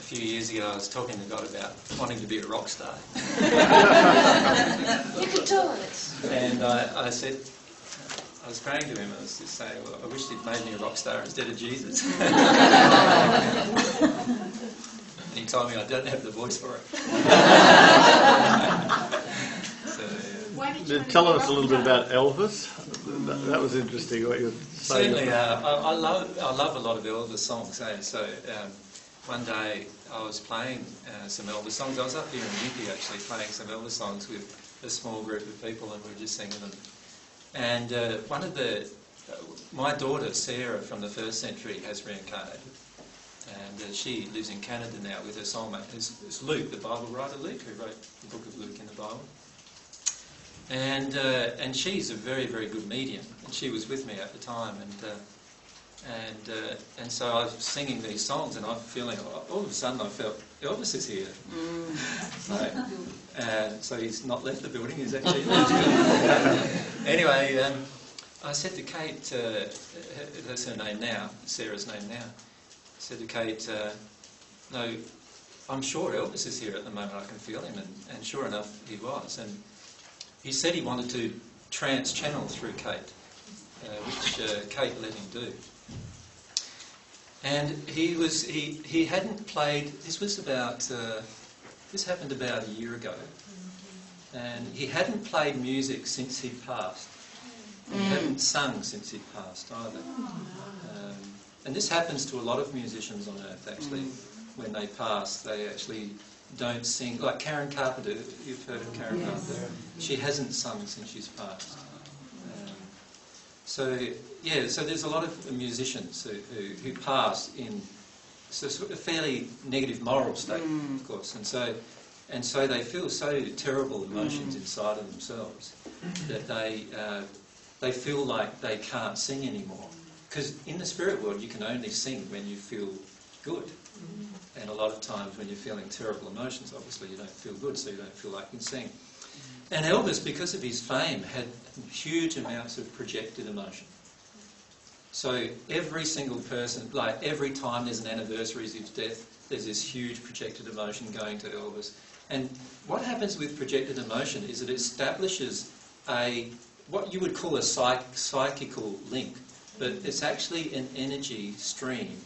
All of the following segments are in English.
few years ago I was talking to God about wanting to be a rock star. You could do it. And I said, I was praying to him, I was just saying, well, I wish he'd made me a rock star instead of Jesus. And he told me I don't have the voice for it. So, yeah. Tell us a little bit about Elvis. That was interesting what you were saying. Certainly, I love a lot of Elvis songs. So one day I was playing some Elvis songs. I was up here in Newquay actually playing some Elvis songs with a small group of people, and we were just singing them. And my daughter Sarah from the First Century has reincarnated, and she lives in Canada now with her soulmate. It's Luke, the Bible writer Luke, who wrote the book of Luke in the Bible. And she's a very, very good medium, and she was with me at the time, and so I was singing these songs, and I'm feeling, all of a sudden I felt Elvis is here. So he's not left the building, he's actually Anyway, I said to Kate, that's her name now, Sarah's name now, I said to Kate, no, I'm sure Elvis is here at the moment, I can feel him, and sure enough he was. And he said he wanted to trans-channel through Kate, which Kate let him do. And he hadn't played, this happened about a year ago, and he hadn't played music since he'd passed. He hadn't sung since he'd passed either. And this happens to a lot of musicians on earth actually. When they pass, they actually don't sing. Like Karen Carpenter, you've heard of Karen Carpenter. She hasn't sung since she's passed. So there's a lot of musicians who pass in sort of a fairly negative moral state, of course, and so they feel so terrible emotions inside of themselves that they feel like they can't sing anymore. Because in the spirit world, you can only sing when you feel good. And a lot of times when you're feeling terrible emotions, obviously you don't feel good, so you don't feel like you can sing. And Elvis, because of his fame, had huge amounts of projected emotion. So every single person, like every time there's an anniversary of his death, there's this huge projected emotion going to Elvis. And what happens with projected emotion is it establishes what you would call a psychical link, but it's actually an energy stream.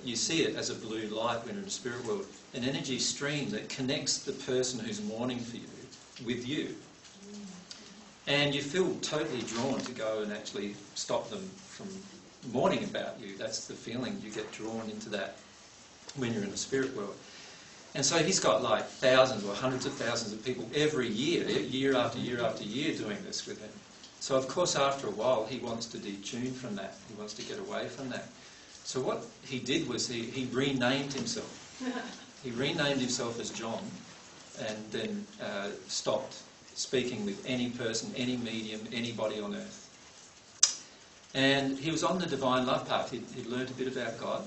You see it as a blue light when you're in the spirit world, an energy stream that connects the person who's mourning for you with you. And you feel totally drawn to go and actually stop them from mourning about you. That's the feeling, you get drawn into that when you're in the spirit world. And so he's got like thousands or hundreds of thousands of people every year, year after year after year doing this with him. So of course after a while he wants to detune from that, he wants to get away from that. So what he did was he renamed himself. He renamed himself as John, and then stopped speaking with any person, any medium, anybody on earth. And he was on the divine love path. He'd learned a bit about God,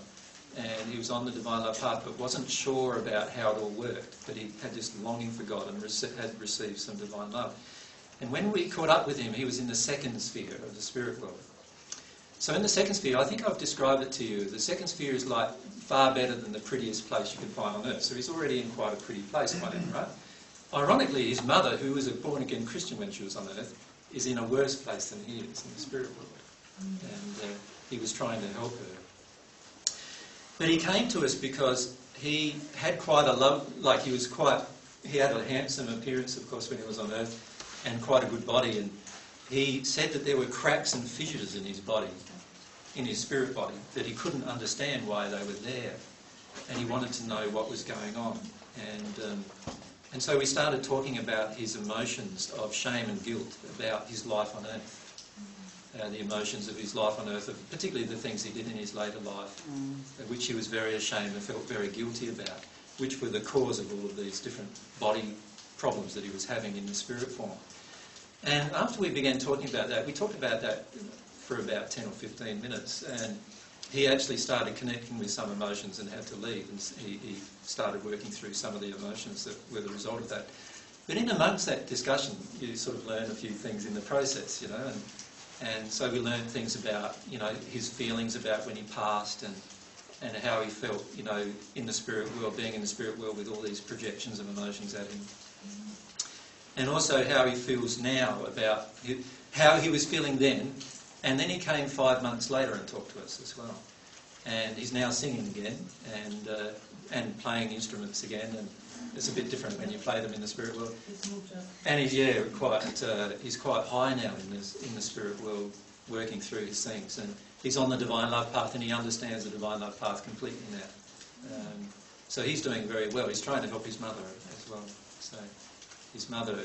and he was on the divine love path, but wasn't sure about how it all worked. But he had this longing for God and had received some divine love. And when we caught up with him, he was in the second sphere of the spirit world. So in the second sphere, I think I've described it to you, the second sphere is like far better than the prettiest place you can find on earth. So he's already in quite a pretty place by now, right? Ironically, his mother, who was a born-again Christian when she was on earth, is in a worse place than he is in the spirit world. And he was trying to help her. But he came to us because he had quite a love, like he had a handsome appearance, of course, when he was on earth, and quite a good body. And he said that there were cracks and fissures in his body, in his spirit body, that he couldn't understand why they were there. And he wanted to know what was going on. And so we started talking about his emotions of shame and guilt, about his life on earth. The emotions of his life on earth, particularly the things he did in his later life, which he was very ashamed and felt very guilty about, which were the cause of all of these different body problems that he was having in the spirit form. And after we began talking about that, we talked about that for about 10 or 15 minutes, and he actually started connecting with some emotions and had to leave, and he started working through some of the emotions that were the result of that. But in amongst that discussion, you sort of learn a few things in the process, you know, and so we learned things about, you know, his feelings about when he passed, and and how he felt, you know, in the spirit world, being in the spirit world with all these projections of emotions at him. And also how he feels now about how he was feeling then, and then he came 5 months later and talked to us as well. And he's now singing again and playing instruments again, and it's a bit different when you play them in the spirit world. And he's he's quite high now in the spirit world, working through his things, and he's on the divine love path, and he understands the divine love path completely now. So he's doing very well. He's trying to help his mother as well. So his mother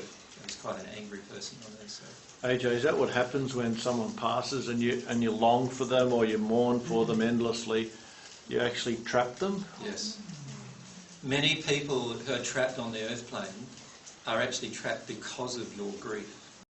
is quite an angry person on this. So. AJ, is that what happens when someone passes and you long for them or you mourn for them endlessly? You actually trap them? Yes. Many people who are trapped on the earth plane are actually trapped because of your grief.